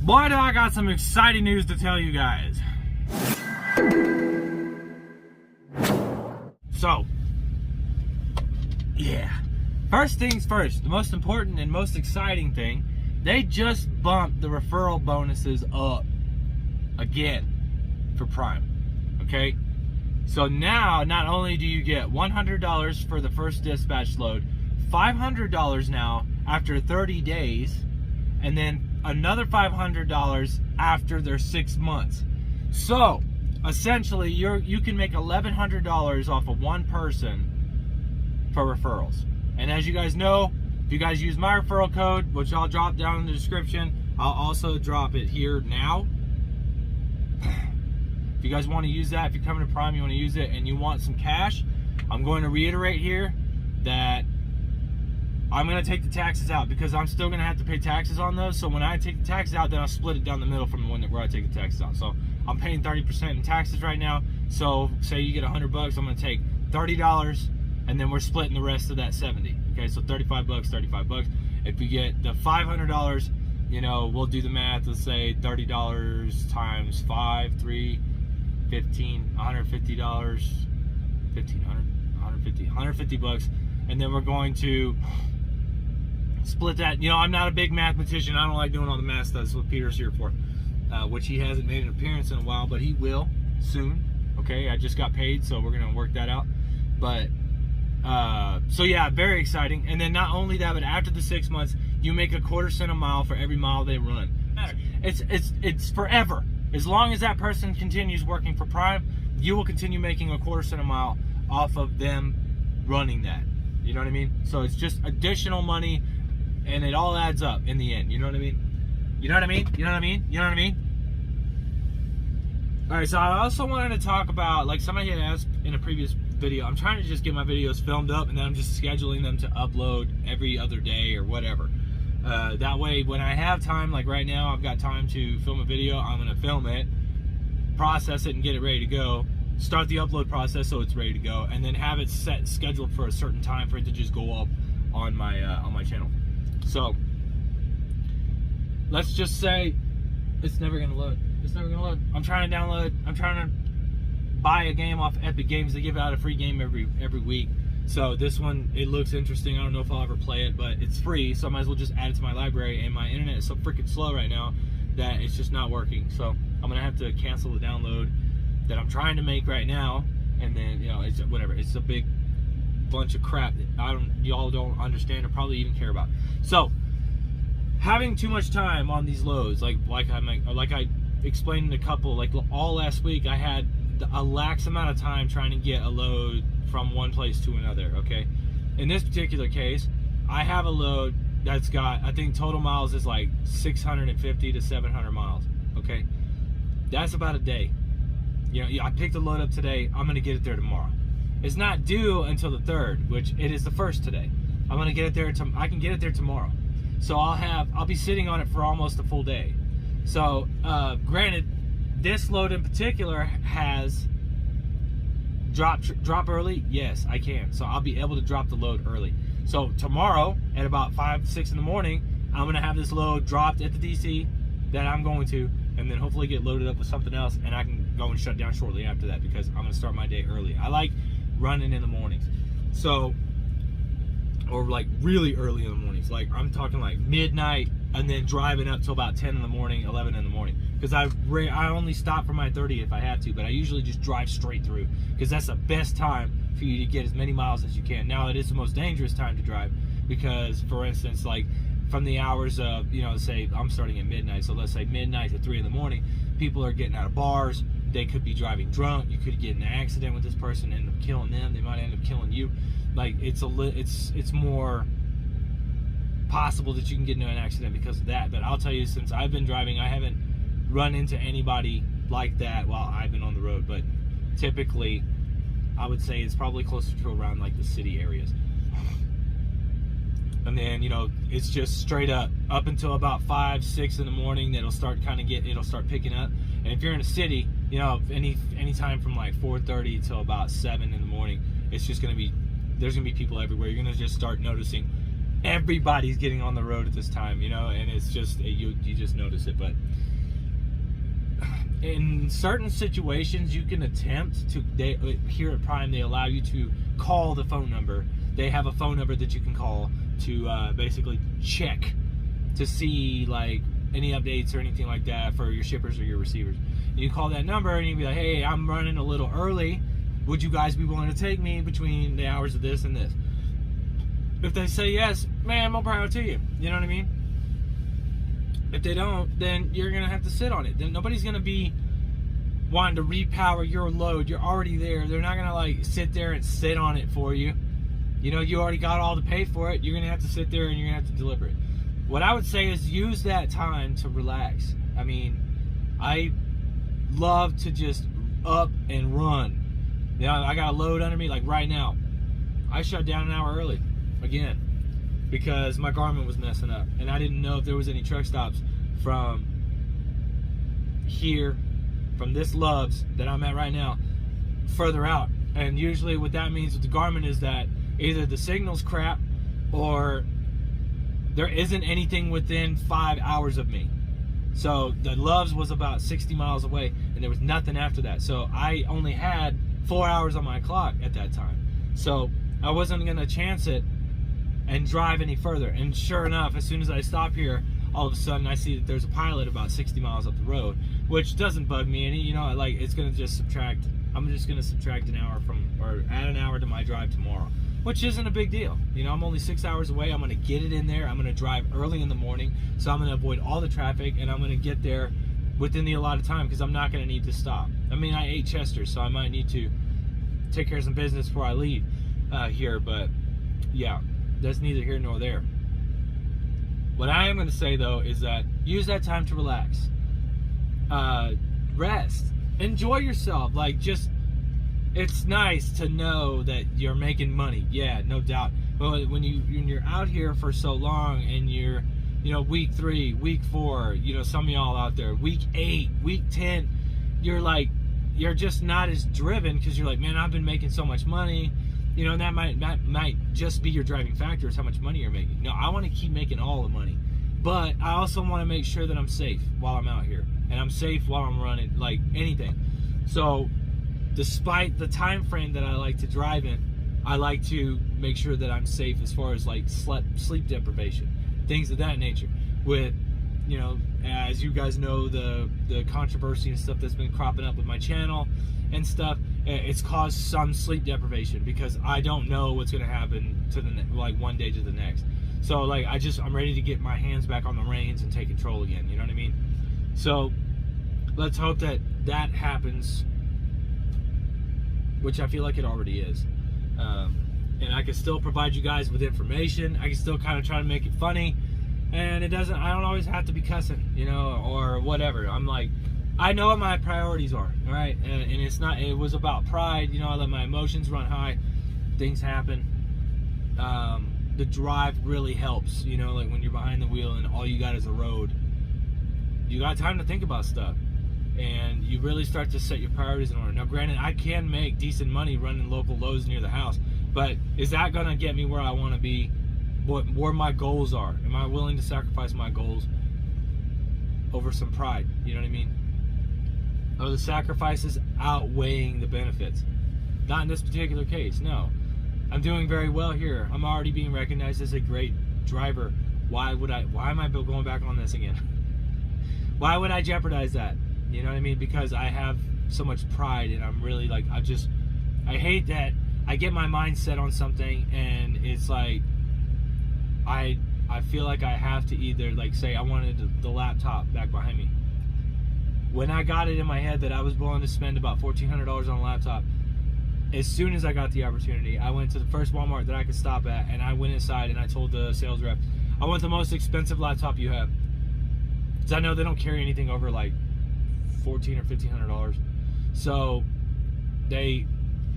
Boy, do I got some exciting news to tell you guys. So, yeah. First things first, the most important and most exciting thing, they just bumped the referral bonuses up again for Prime, okay? So now, not only do you get $100 for the first dispatch load, $500 now after 30 days, and then another $500 after their 6 months. So, essentially, you can make $1,100 off of one person for referrals. And as you guys know, if you guys use my referral code, which I'll drop down in the description, I'll also drop it here now. If you guys want to use that, if you're coming to Prime, you want to use it, and you want some cash, I'm going to reiterate here that I'm going to take the taxes out, because I'm still going to have to pay taxes on those. So when I take the taxes out, then I'll split it down the middle from the one where I take the taxes out. So I'm paying 30% in taxes right now. So say you get $100, I'm going to take $30, and then we're splitting the rest of that 70. Okay, so $35, $35. If you get the $500, you know, we'll do the math. Let's say $30 times 5, 3, 15, $150, $150, and then we're going to split that. You know, I'm not a big mathematician. I don't like doing all the math stuff. That's what Peter's here for, which he hasn't made an appearance in a while, but he will soon. Okay, I just got paid, so we're gonna work that out. But so yeah, very exciting. And then not only that, but after the 6 months, you make a quarter cent a mile for every mile they run. It's forever. As long as that person continues working for Prime, you will continue making a quarter cent a mile off of them running that. You know what I mean? So it's just additional money, and it all adds up in the end. You know what I mean? You know what I mean? You know what I mean? You know what I mean? Alright, so I also wanted to talk about, like somebody had asked in a previous video, I'm trying to just get my videos filmed up, and then I'm just scheduling them to upload every other day or whatever. That way, when I have time, like right now, I've got time to film a video, I'm going to film it, process it, and get it ready to go. Start the upload process so it's ready to go, and then have it scheduled for a certain time for it to just go up on my channel. So, let's just say it's never going to load. It's never going to load. I'm trying to download, I'm trying to buy a game off Epic Games. They give out a free game every week. So this one, it looks interesting. I don't know if I'll ever play it, but it's free, so I might as well just add it to my library. And my internet is so freaking slow right now that it's just not working. So I'm gonna have to cancel the download that I'm trying to make right now, and then, you know, it's whatever. It's a big bunch of crap that y'all don't understand or probably even care about. So having too much time on these loads, like I explained in a couple, like all last week, I had a lax amount of time trying to get a load from one place to another. Okay, in this particular case, I have a load that's got, I think total miles is like 650 to 700 miles. Okay, that's about a day. You know, I picked the load up today, I'm gonna get it there tomorrow. It's not due until the 3rd, which it is the 1st today. I'm gonna get it there, I can get it there tomorrow. So I'll be sitting on it for almost a full day. So granted, this load in particular has drop early. Yes, I can. So I'll be able to drop the load early. So tomorrow at about 5, 6 in the morning, I'm gonna have this load dropped at the DC that I'm going to, and then hopefully get loaded up with something else, and I can go and shut down shortly after that, because I'm gonna start my day early. I like running in the mornings. So, or like really early in the mornings. Like I'm talking like midnight, and then driving up till about 10 in the morning, 11 in the morning. Because I only stop for my 30 if I have to, but I usually just drive straight through, because that's the best time for you to get as many miles as you can. Now, it is the most dangerous time to drive, because, for instance, like from the hours of, you know, say I'm starting at midnight, so let's say midnight to 3 in the morning, people are getting out of bars, they could be driving drunk, you could get in an accident with this person, end up killing them, they might end up killing you. Like, it's more possible that you can get into an accident because of that. But I'll tell you, since I've been driving, I haven't run into anybody like that while I've been on the road. But typically, I would say it's probably closer to around like the city areas. And then, you know, it's just straight up until about 5, 6 in the morning that it'll start picking up. And if you're in a city, you know, any time from like 4:30 till about 7 in the morning, it's just gonna be, there's gonna be people everywhere. You're gonna just start noticing everybody's getting on the road at this time, you know, and it's just, you just notice it. But in certain situations, you can attempt to, here at Prime, they allow you to call the phone number. They have a phone number that you can call to basically check to see like any updates or anything like that for your shippers or your receivers. And you call that number and you be like, hey, I'm running a little early. Would you guys be willing to take me between the hours of this and this? If they say yes, man, more power to you. You know what I mean? If they don't, then you're going to have to sit on it. Then nobody's going to be wanting to repower your load. You're already there. They're not going to like sit there and sit on it for you. You know, you already got all to pay for it. You're going to have to sit there and you're going to have to deliver it. What I would say is use that time to relax. I mean, I love to just up and run. You know, I got a load under me. Like right now, I shut down an hour early again because my Garmin was messing up. And I didn't know if there was any truck stops from here, from this Love's that I'm at right now, further out. And usually what that means with the Garmin is that either the signal's crap or there isn't anything within 5 hours of me. So the Love's was about 60 miles away and there was nothing after that. So I only had 4 hours on my clock at that time. So I wasn't gonna chance it and drive any further. And sure enough, as soon as I stop here, all of a sudden I see that there's a pilot about 60 miles up the road, which doesn't bug me any, you know, like it's gonna just subtract, I'm just gonna subtract an hour from, or add an hour to my drive tomorrow, which isn't a big deal. You know, I'm only 6 hours away. I'm gonna get it in there. I'm gonna drive early in the morning, so I'm gonna avoid all the traffic and I'm gonna get there within the allotted time because I'm not gonna need to stop. I mean, I ate Chester, so I might need to take care of some business before I leave here, but yeah, that's neither here nor there. What I am going to say though is that use that time to relax, rest, enjoy yourself. Like, just, it's nice to know that you're making money, yeah, no doubt. But when you're out here for so long and you're, you know, week 3, week 4, you know, some of y'all out there, week 8, week 10, you're like, you're just not as driven because you're like, man, I've been making so much money, you know, and that might just be your driving factor is how much money you're making. No, I want to keep making all the money, but I also want to make sure that I'm safe while I'm out here, and I'm safe while I'm running, like anything. So despite the time frame that I like to drive in, I like to make sure that I'm safe as far as like sleep deprivation, things of that nature. With, you know, as you guys know, the controversy and stuff that's been cropping up with my channel and stuff, it's caused some sleep deprivation because I don't know what's going to happen to the like one day to the next. So like I'm ready to get my hands back on the reins and take control again, you know what I mean? So let's hope that that happens, which I feel like it already is. And I can still provide you guys with information. I can still kind of try to make it funny, and I don't always have to be cussing, you know, or whatever. I'm like, I know what my priorities are, all right? And it's not, it was about pride, you know, I let my emotions run high, things happen. The drive really helps, you know, like when you're behind the wheel and all you got is a road, you got time to think about stuff. And you really start to set your priorities in order. Now, granted, I can make decent money running local loads near the house, but is that gonna get me where I wanna be, where my goals are? Am I willing to sacrifice my goals over some pride? You know what I mean? Are the sacrifices outweighing the benefits? Not in this particular case, no. I'm doing very well here. I'm already being recognized as a great driver. Why am I going back on this again? Why would I jeopardize that? You know what I mean? Because I have so much pride, and I'm really like, I hate that I get my mind set on something and it's like, I feel like I have to either, like, say I wanted the laptop back behind me. When I got it in my head that I was willing to spend about $1,400 on a laptop, as soon as I got the opportunity, I went to the first Walmart that I could stop at, and I went inside and I told the sales rep, I want the most expensive laptop you have. Because I know they don't carry anything over like $1,400 or $1,500. So they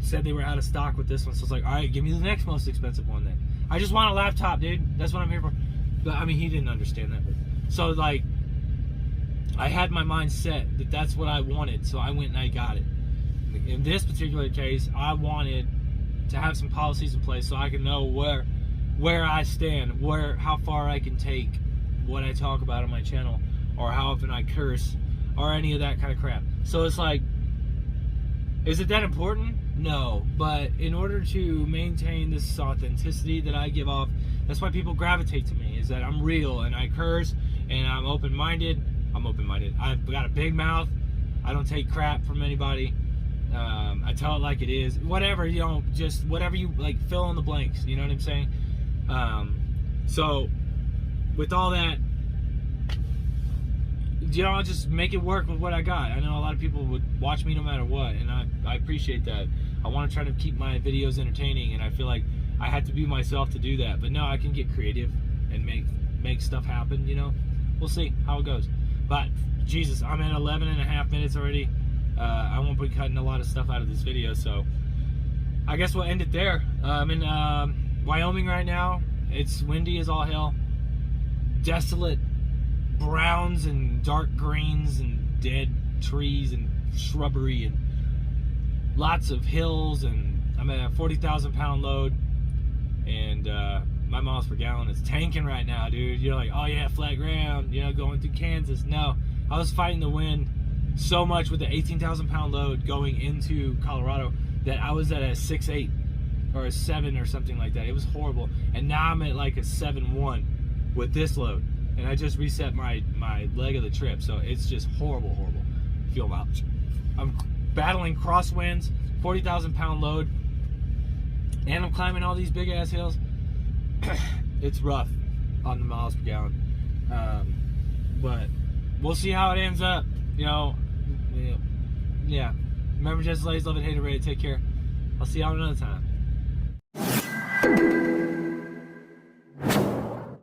said they were out of stock with this one. So it's like, all right, give me the next most expensive one then. I just want a laptop, dude. That's what I'm here for. But I mean, he didn't understand that. But, so like, I had my mind set that that's what I wanted. So I went and I got it. In this particular case, I wanted to have some policies in place so I can know where where I stand, how far I can take what I talk about on my channel, or how often I curse, or any of that kind of crap. So it's like, is it that important? No, but in order to maintain this authenticity that I give off, that's why people gravitate to me, is that I'm real and I curse and I'm open-minded. I've got a big mouth. I don't take crap from anybody. I tell it like it is. Whatever, you know, just whatever you like, fill in the blanks. You know what I'm saying? So with all that, you know, I'll just make it work with what I got. I know a lot of people would watch me no matter what, and I appreciate that. I want to try to keep my videos entertaining, and I feel like I had to be myself to do that. But no, I can get creative and make stuff happen, you know? We'll see how it goes. But, Jesus, I'm at 11.5 minutes already. I won't be cutting a lot of stuff out of this video, so I guess we'll end it there. I'm in Wyoming right now. It's windy as all hell. Desolate browns and dark greens and dead trees and shrubbery and lots of hills, and I'm at a 40,000 pound load, and my miles per gallon is tanking right now, dude. You're like, oh yeah, flat ground, you know, going through Kansas. No, I was fighting the wind so much with the 18,000 pound load going into Colorado that I was at a 6.8 or a 7 or something like that. It was horrible. And now I'm at like a 7.1 with this load, and I just reset my leg of the trip, so it's just horrible. Feel about. I'm battling crosswinds, 40,000 pound load, and I'm climbing all these big ass hills. It's rough on the miles per gallon, but we'll see how it ends up. You know, yeah. Remember, just love it, hate it, rate it. Take care. I'll see y'all another time.